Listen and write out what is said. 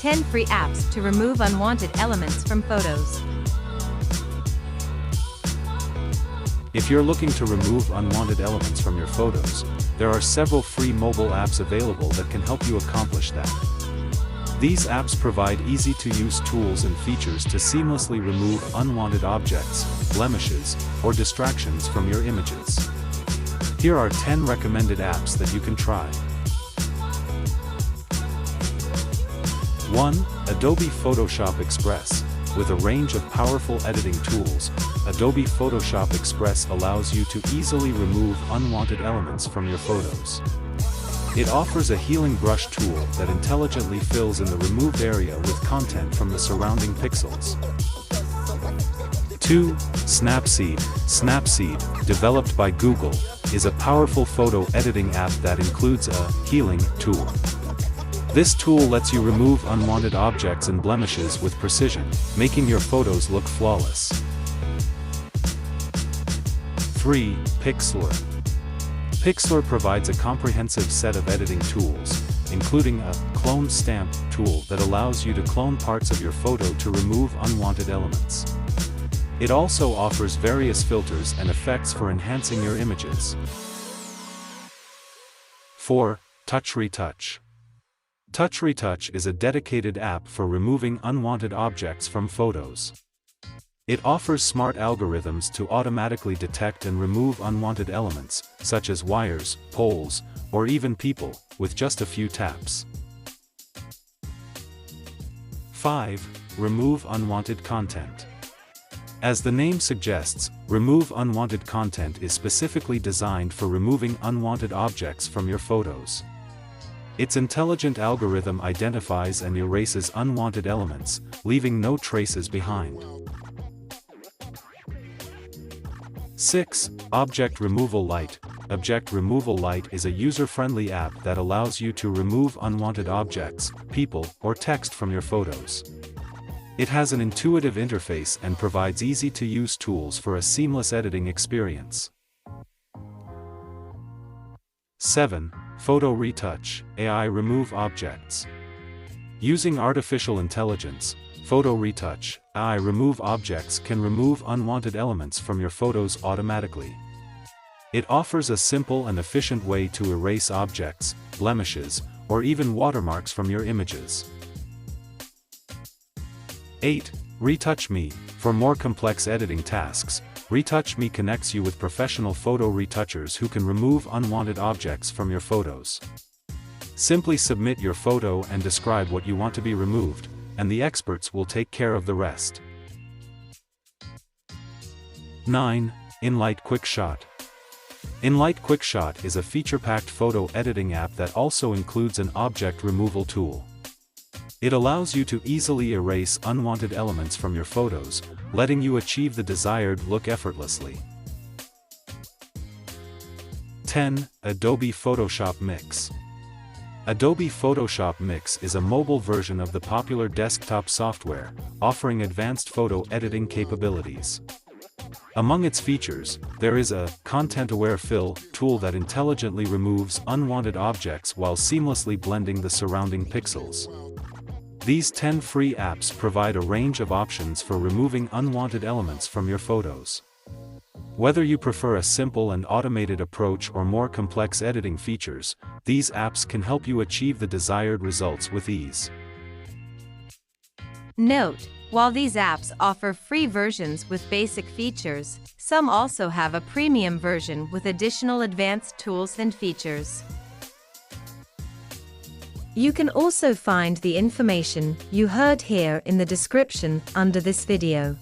10 free apps to remove unwanted elements from photos. If you're looking to remove unwanted elements from your photos, there are several free mobile apps available that can help you accomplish that. These apps provide easy-to-use tools and features to seamlessly remove unwanted objects, blemishes, or distractions from your images. Here are 10 recommended apps that you can try. 1. Adobe Photoshop Express. With a range of powerful editing tools, Adobe Photoshop Express allows you to easily remove unwanted elements from your photos. It offers a healing brush tool that intelligently fills in the removed area with content from the surrounding pixels. 2. Snapseed. Snapseed, developed by Google, is a powerful photo editing app that includes a healing tool. This tool lets you remove unwanted objects and blemishes with precision, making your photos look flawless. 3. Pixlr. Pixlr provides a comprehensive set of editing tools, including a clone stamp tool that allows you to clone parts of your photo to remove unwanted elements. It also offers various filters and effects for enhancing your images. 4. Touch Retouch. Touch Retouch is a dedicated app for removing unwanted objects from photos. It offers smart algorithms to automatically detect and remove unwanted elements, such as wires, poles, or even people, with just a few taps. 5. Remove unwanted content. As the name suggests, Remove Unwanted Content is specifically designed for removing unwanted objects from your photos. Its intelligent algorithm identifies and erases unwanted elements, leaving no traces behind. 6. Object Removal Lite. Object Removal Lite is a user-friendly app that allows you to remove unwanted objects, people, or text from your photos. It has an intuitive interface and provides easy-to-use tools for a seamless editing experience. 7. Photo Retouch. AI Remove Objects. Using artificial intelligence, Photo Retouch, AI Remove Objects can remove unwanted elements from your photos automatically. It offers a simple and efficient way to erase objects, blemishes, or even watermarks from your images. 8. Retouch Me. For more complex editing tasks, Retouch Me connects you with professional photo retouchers who can remove unwanted objects from your photos. Simply submit your photo and describe what you want to be removed, and the experts will take care of the rest. 9. InLight QuickShot. InLight QuickShot is a feature-packed photo editing app that also includes an object removal tool. It allows you to easily erase unwanted elements from your photos, letting you achieve the desired look effortlessly. 10. Adobe Photoshop Mix. Adobe Photoshop Mix is a mobile version of the popular desktop software, offering advanced photo editing capabilities. Among its features, there is a content-aware fill tool that intelligently removes unwanted objects while seamlessly blending the surrounding pixels. These 10 free apps provide a range of options for removing unwanted elements from your photos. Whether you prefer a simple and automated approach or more complex editing features, these apps can help you achieve the desired results with ease. Note: while these apps offer free versions with basic features, some also have a premium version with additional advanced tools and features. You can also find the information you heard here in the description under this video.